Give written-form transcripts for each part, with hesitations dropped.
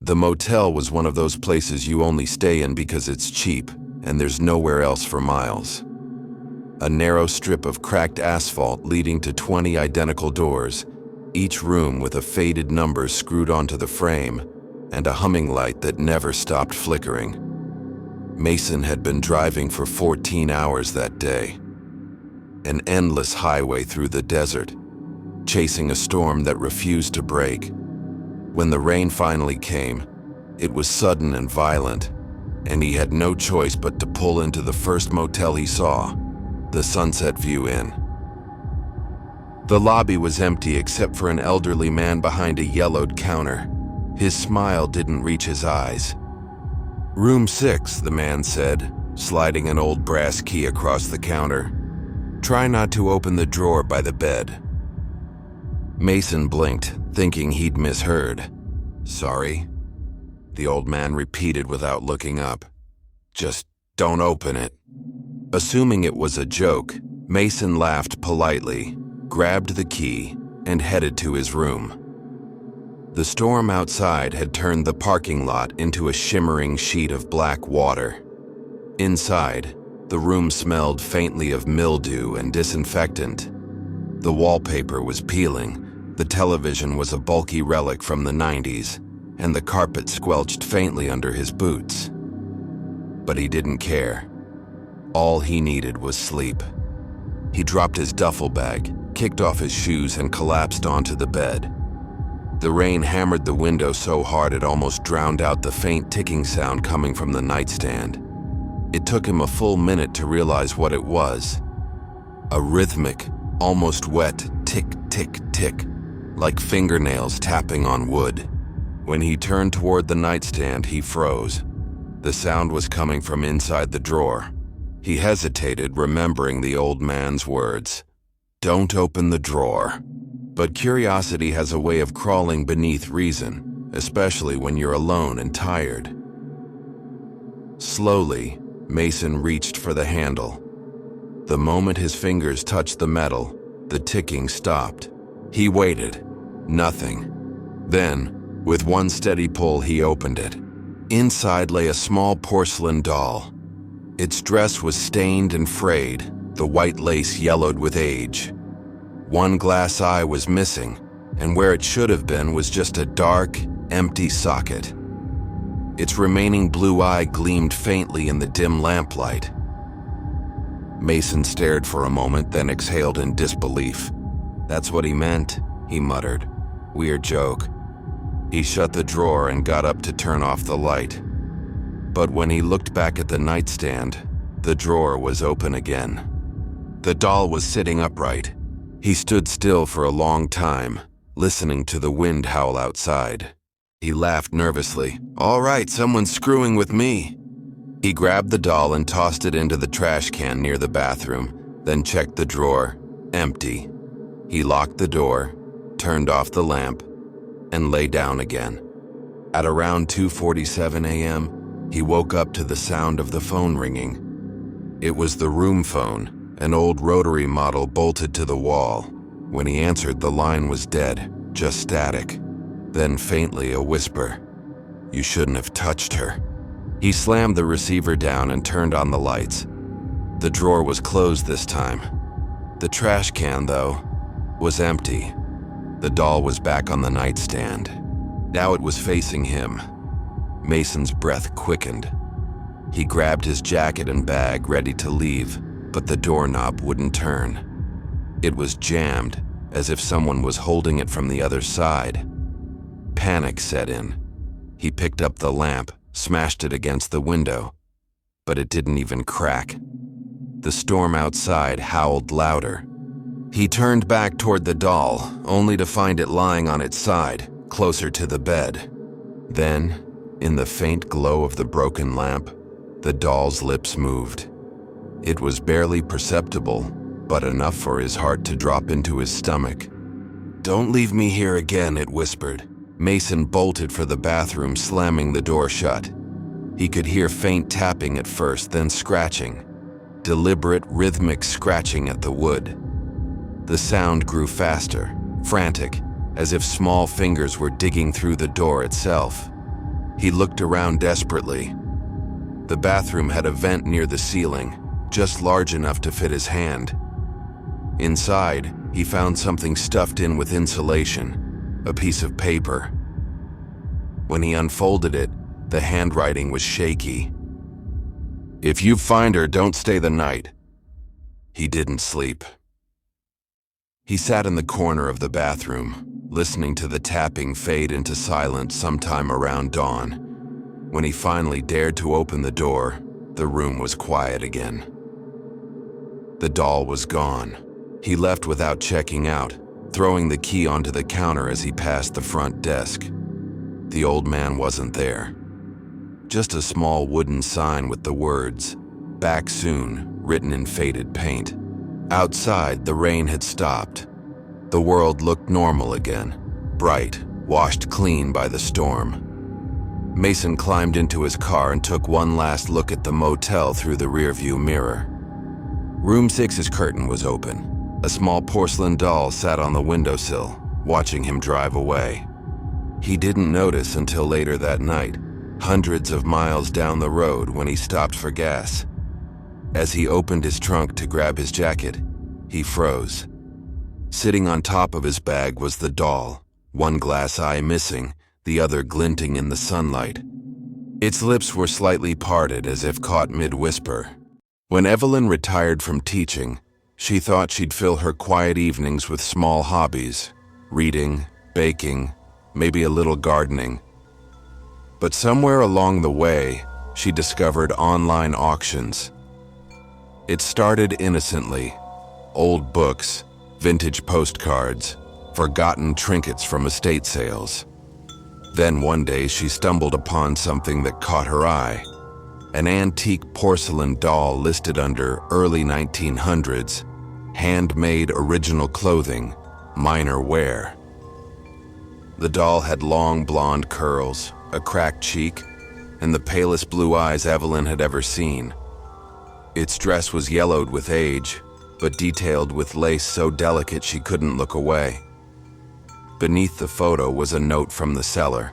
The motel was one of those places you only stay in because it's cheap and there's nowhere else for miles. A narrow strip of cracked asphalt leading to 20 identical doors, each room with a faded number screwed onto the frame, and a humming light that never stopped flickering. Mason had been driving for 14 hours that day. An endless highway through the desert, chasing a storm that refused to break. When the rain finally came, it was sudden and violent, and he had no choice but to pull into the first motel he saw, the Sunset View Inn. The lobby was empty except for an elderly man behind a yellowed counter. His smile didn't reach his eyes. "Room 6, the man said, sliding an old brass key across the counter. "Try not to open the drawer by the bed." Mason blinked, thinking he'd misheard. "Sorry?" the old man repeated without looking up. "Just don't open it." Assuming it was a joke, Mason laughed politely, grabbed the key, and headed to his room. The storm outside had turned the parking lot into a shimmering sheet of black water. Inside, the room smelled faintly of mildew and disinfectant. The wallpaper was peeling, the television was a bulky relic from the 90s, and the carpet squelched faintly under his boots. But he didn't care. All he needed was sleep. He dropped his duffel bag, kicked off his shoes, and collapsed onto the bed. The rain hammered the window so hard it almost drowned out the faint ticking sound coming from the nightstand. It took him a full minute to realize what it was. A rhythmic, almost wet tick, tick, tick, like fingernails tapping on wood. When he turned toward the nightstand, he froze. The sound was coming from inside the drawer. He hesitated, remembering the old man's words. "Don't open the drawer." But curiosity has a way of crawling beneath reason, especially when you're alone and tired. Slowly, Mason reached for the handle. The moment his fingers touched the metal, the ticking stopped. He waited. Nothing. Then, with one steady pull, he opened it. Inside lay a small porcelain doll. Its dress was stained and frayed, the white lace yellowed with age. One glass eye was missing, and where it should have been was just a dark, empty socket. Its remaining blue eye gleamed faintly in the dim lamplight. Mason stared for a moment, then exhaled in disbelief. "That's what he meant," he muttered. "Weird joke." He shut the drawer and got up to turn off the light. But when he looked back at the nightstand, the drawer was open again. The doll was sitting upright. He stood still for a long time, listening to the wind howl outside. He laughed nervously. "All right, someone's screwing with me." He grabbed the doll and tossed it into the trash can near the bathroom, then checked the drawer. Empty. He locked the door, turned off the lamp, and lay down again. At around 2:47 a.m., he woke up to the sound of the phone ringing. It was the room phone, an old rotary model bolted to the wall. When he answered, the line was dead, just static. Then faintly a whisper. "You shouldn't have touched her." He slammed the receiver down and turned on the lights. The drawer was closed this time. The trash can, though, was empty. The doll was back on the nightstand. Now it was facing him. Mason's breath quickened. He grabbed his jacket and bag, ready to leave, but the doorknob wouldn't turn. It was jammed, as if someone was holding it from the other side. Panic set in. He picked up the lamp, smashed it against the window, but it didn't even crack. The storm outside howled louder. He turned back toward the doll, only to find it lying on its side, closer to the bed. Then, in the faint glow of the broken lamp, the doll's lips moved. It was barely perceptible, but enough for his heart to drop into his stomach. "Don't leave me here again," it whispered. Mason bolted for the bathroom, slamming the door shut. He could hear faint tapping at first, then scratching. Deliberate, rhythmic scratching at the wood. The sound grew faster, frantic, as if small fingers were digging through the door itself. He looked around desperately. The bathroom had a vent near the ceiling, just large enough to fit his hand. Inside, he found something stuffed in with insulation, a piece of paper. When he unfolded it, the handwriting was shaky. "If you find her, don't stay the night." He didn't sleep. He sat in the corner of the bathroom, listening to the tapping fade into silence sometime around dawn. When he finally dared to open the door, the room was quiet again. The doll was gone. He left without checking out, throwing the key onto the counter as he passed the front desk. The old man wasn't there. Just a small wooden sign with the words, "Back soon," written in faded paint. Outside, the rain had stopped. The world looked normal again, bright, washed clean by the storm. Mason climbed into his car and took one last look at the motel through the rearview mirror. Room 6's curtain was open. A small porcelain doll sat on the windowsill, watching him drive away. He didn't notice until later that night, hundreds of miles down the road when he stopped for gas. As he opened his trunk to grab his jacket, he froze. Sitting on top of his bag was the doll, one glass eye missing, the other glinting in the sunlight. Its lips were slightly parted as if caught mid-whisper. When Evelyn retired from teaching, she thought she'd fill her quiet evenings with small hobbies, reading, baking, maybe a little gardening. But somewhere along the way, she discovered online auctions. It started innocently, old books, vintage postcards, forgotten trinkets from estate sales. Then one day she stumbled upon something that caught her eye, an antique porcelain doll listed under early 1900s, handmade original clothing, minor wear. The doll had long blonde curls, a cracked cheek, and the palest blue eyes Evelyn had ever seen. Its dress was yellowed with age, but detailed with lace so delicate she couldn't look away. Beneath the photo was a note from the seller.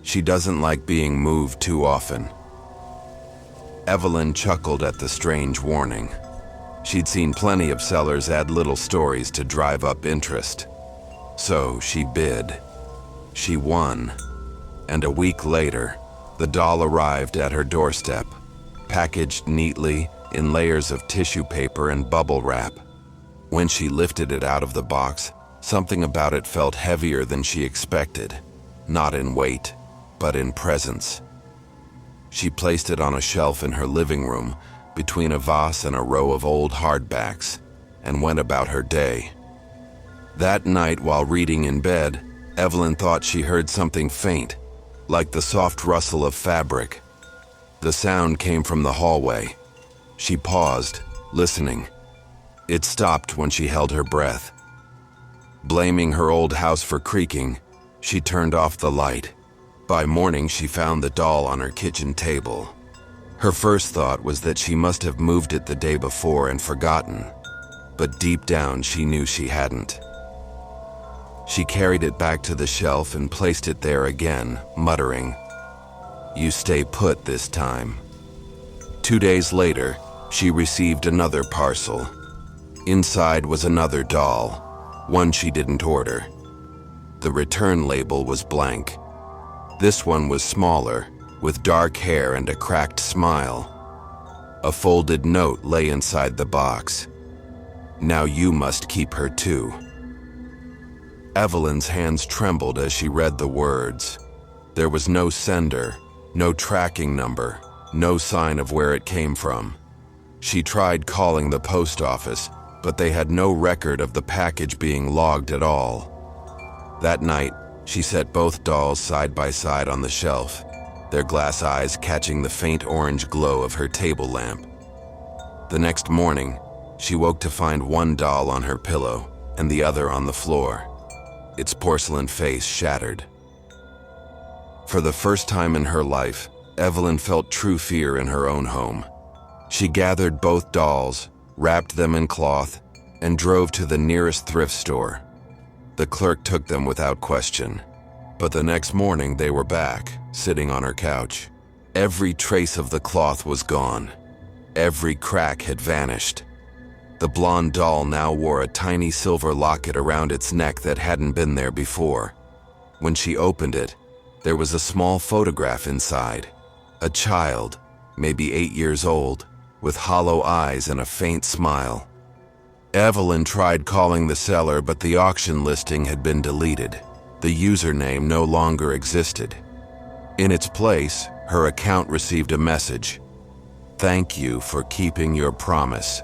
"She doesn't like being moved too often." Evelyn chuckled at the strange warning. She'd seen plenty of sellers add little stories to drive up interest. So she bid. She won. And a week later, the doll arrived at her doorstep, packaged neatly in layers of tissue paper and bubble wrap. When she lifted it out of the box, something about it felt heavier than she expected, not in weight, but in presence. She placed it on a shelf in her living room, between a vase and a row of old hardbacks, and went about her day. That night, while reading in bed, Evelyn thought she heard something faint, like the soft rustle of fabric. The sound came from the hallway. She paused, listening. It stopped when she held her breath. Blaming her old house for creaking, she turned off the light. By morning, she found the doll on her kitchen table. Her first thought was that she must have moved it the day before and forgotten, but deep down she knew she hadn't. She carried it back to the shelf and placed it there again, muttering, "You stay put this time." 2 days later, she received another parcel. Inside was another doll, one she didn't order. The return label was blank. This one was smaller, with dark hair and a cracked smile. A folded note lay inside the box. "Now you must keep her too." Evelyn's hands trembled as she read the words. There was no sender, no tracking number, no sign of where it came from. She tried calling the post office, but they had no record of the package being logged at all. That night, she set both dolls side by side on the shelf, their glass eyes catching the faint orange glow of her table lamp. The next morning, she woke to find one doll on her pillow and the other on the floor, its porcelain face shattered. For the first time in her life, Evelyn felt true fear in her own home. She gathered both dolls, wrapped them in cloth, and drove to the nearest thrift store. The clerk took them without question. But the next morning they were back, sitting on her couch. Every trace of the cloth was gone. Every crack had vanished. The blonde doll now wore a tiny silver locket around its neck that hadn't been there before. When she opened it, there was a small photograph inside. A child, maybe 8 years old, with hollow eyes and a faint smile. Evelyn tried calling the seller, but the auction listing had been deleted. The username no longer existed. In its place, her account received a message. "Thank you for keeping your promise."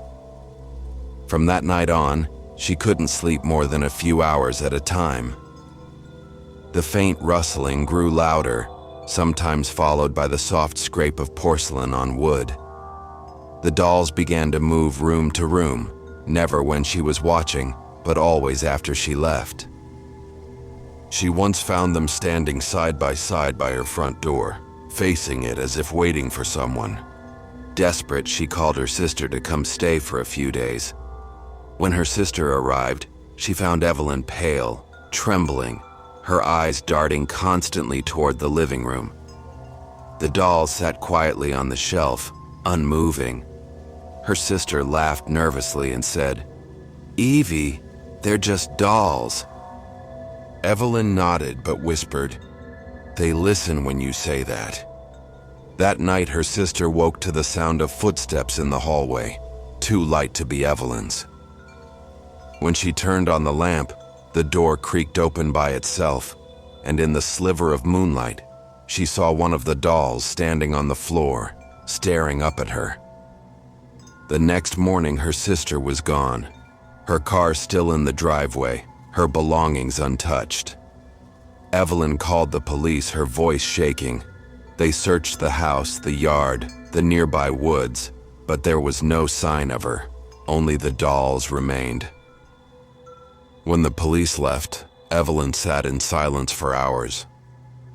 From that night on, she couldn't sleep more than a few hours at a time. The faint rustling grew louder, sometimes followed by the soft scrape of porcelain on wood. The dolls began to move room to room, never when she was watching, but always after she left. She once found them standing side by her front door, facing it as if waiting for someone. Desperate, she called her sister to come stay for a few days. When her sister arrived, she found Evelyn pale, trembling, her eyes darting constantly toward the living room. The dolls sat quietly on the shelf, unmoving. Her sister laughed nervously and said, "Evie, they're just dolls." Evelyn nodded but whispered, "They listen when you say that." That night, her sister woke to the sound of footsteps in the hallway, too light to be Evelyn's. When she turned on the lamp, the door creaked open by itself, and in the sliver of moonlight, she saw one of the dolls standing on the floor, staring up at her. The next morning, her sister was gone, her car still in the driveway, her belongings untouched. Evelyn called the police, her voice shaking. They searched the house, the yard, the nearby woods, but there was no sign of her. Only the dolls remained. When the police left, Evelyn sat in silence for hours.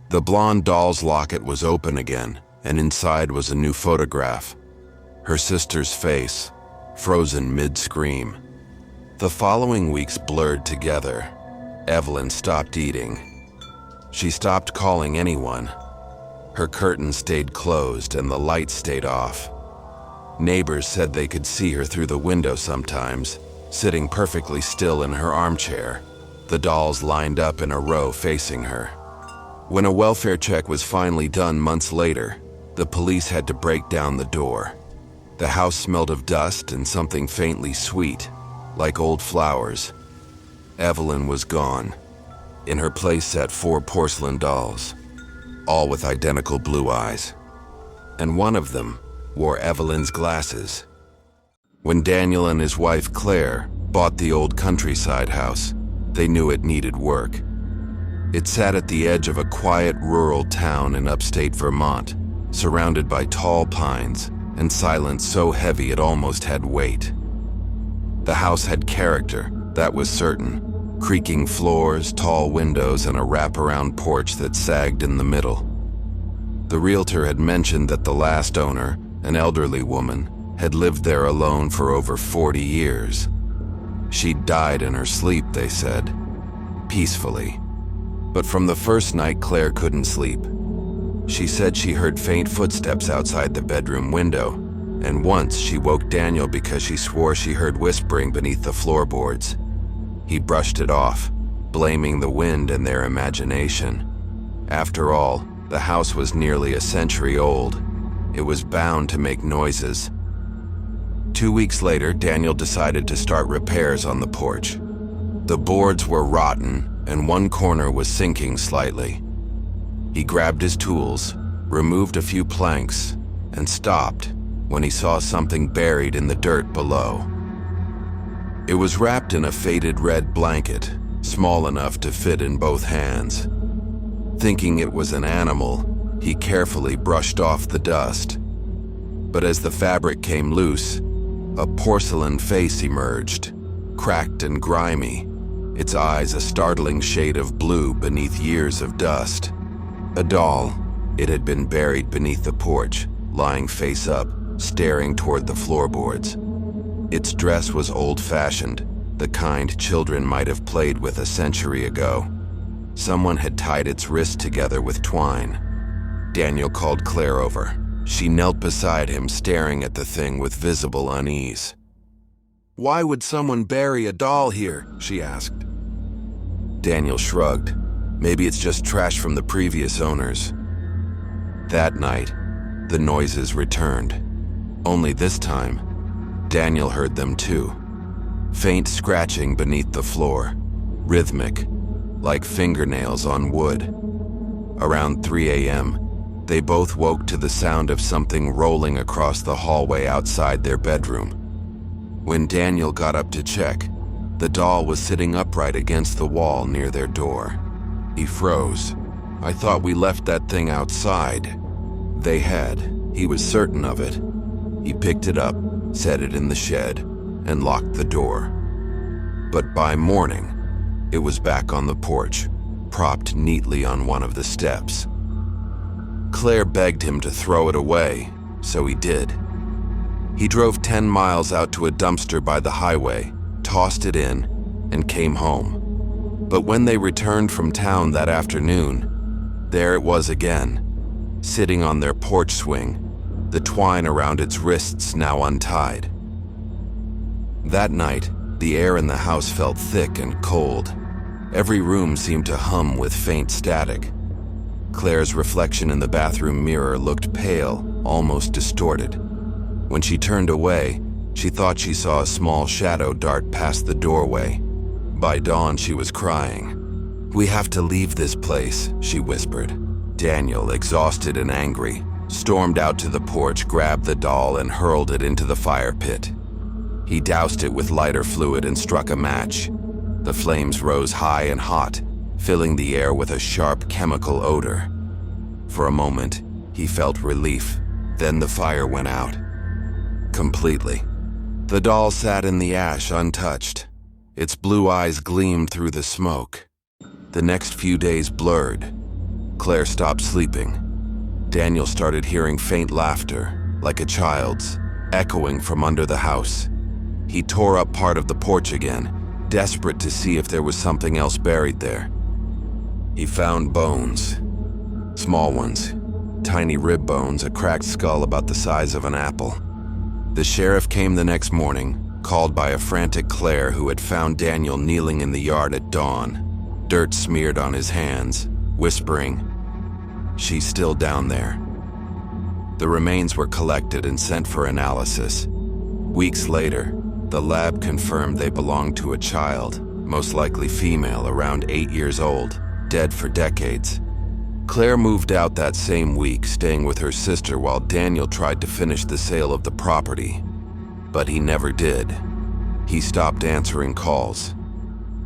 The blonde doll's locket was open again, and inside was a new photograph. Her sister's face, frozen mid-scream. The following weeks blurred together. Evelyn stopped eating. She stopped calling anyone. Her curtains stayed closed and the lights stayed off. Neighbors said they could see her through the window sometimes, sitting perfectly still in her armchair, the dolls lined up in a row facing her. When a welfare check was finally done months later, the police had to break down the door. The house smelled of dust and something faintly sweet, like old flowers. Evelyn was gone. In her place sat 4 porcelain dolls, all with identical blue eyes. And one of them wore Evelyn's glasses. When Daniel and his wife Claire bought the old countryside house, they knew it needed work. It sat at the edge of a quiet rural town in upstate Vermont, surrounded by tall pines and silence so heavy it almost had weight. The house had character, that was certain. Creaking floors, tall windows, and a wraparound porch that sagged in the middle. The realtor had mentioned that the last owner, an elderly woman, had lived there alone for over 40 years. She'd died in her sleep, they said, peacefully. But from the first night, Claire couldn't sleep. She said she heard faint footsteps outside the bedroom window, and once she woke Daniel because she swore she heard whispering beneath the floorboards. He brushed it off, blaming the wind and their imagination. After all, the house was nearly a century old. It was bound to make noises. 2 weeks later, Daniel decided to start repairs on the porch. The boards were rotten, and one corner was sinking slightly. He grabbed his tools, removed a few planks, and stopped when he saw something buried in the dirt below. It was wrapped in a faded red blanket, small enough to fit in both hands. Thinking it was an animal, he carefully brushed off the dust. But as the fabric came loose, a porcelain face emerged, cracked and grimy, its eyes a startling shade of blue beneath years of dust. A doll. It had been buried beneath the porch, lying face up, staring toward the floorboards. Its dress was old-fashioned, the kind children might have played with a century ago. Someone had tied its wrist together with twine. Daniel called Claire over. She knelt beside him, staring at the thing with visible unease. "Why would someone bury a doll here?" she asked. Daniel shrugged. "Maybe it's just trash from the previous owners." That night, the noises returned. Only this time, Daniel heard them too. Faint scratching beneath the floor, rhythmic, like fingernails on wood. Around 3 a.m., they both woke to the sound of something rolling across the hallway outside their bedroom. When Daniel got up to check, the doll was sitting upright against the wall near their door. He froze. "I thought we left that thing outside." They had. He was certain of it. He picked it up, set it in the shed, and locked the door. But by morning, it was back on the porch, propped neatly on one of the steps. Claire begged him to throw it away, so he did. He drove 10 miles out to a dumpster by the highway, tossed it in, and came home. But when they returned from town that afternoon, there it was again, sitting on their porch swing, the twine around its wrists now untied. That night, the air in the house felt thick and cold. Every room seemed to hum with faint static. Claire's reflection in the bathroom mirror looked pale, almost distorted. When she turned away, she thought she saw a small shadow dart past the doorway. By dawn, she was crying. "We have to leave this place," she whispered. Daniel, exhausted and angry, stormed out to the porch, grabbed the doll, and hurled it into the fire pit. He doused it with lighter fluid and struck a match. The flames rose high and hot, filling the air with a sharp chemical odor. For a moment, he felt relief. Then the fire went out. Completely. The doll sat in the ash untouched. Its blue eyes gleamed through the smoke. The next few days blurred. Claire stopped sleeping. Daniel started hearing faint laughter, like a child's, echoing from under the house. He tore up part of the porch again, desperate to see if there was something else buried there. He found bones. Small ones. Tiny rib bones, a cracked skull about the size of an apple. The sheriff came the next morning, called by a frantic Claire who had found Daniel kneeling in the yard at dawn, dirt smeared on his hands, whispering, "She's still down there." The remains were collected and sent for analysis. Weeks later, the lab confirmed they belonged to a child, most likely female, around 8 years old, dead for decades. Claire moved out that same week, staying with her sister while Daniel tried to finish the sale of the property. But he never did. He stopped answering calls.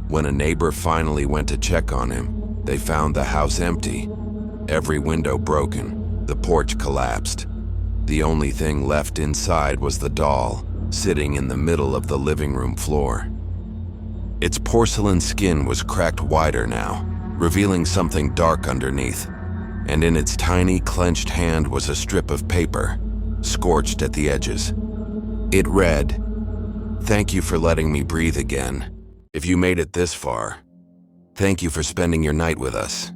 When a neighbor finally went to check on him, they found the house empty. Every window broken, the porch collapsed. The only thing left inside was the doll, sitting in the middle of the living room floor. Its porcelain skin was cracked wider now, revealing something dark underneath, and in its tiny clenched hand was a strip of paper, scorched at the edges. It read, "Thank you for letting me breathe again. If you made it this far, thank you for spending your night with us.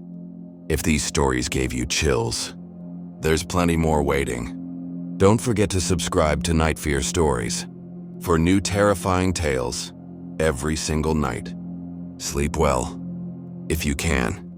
If these stories gave you chills, there's plenty more waiting. Don't forget to subscribe to Night Fear Stories for new terrifying tales every single night. Sleep well, if you can."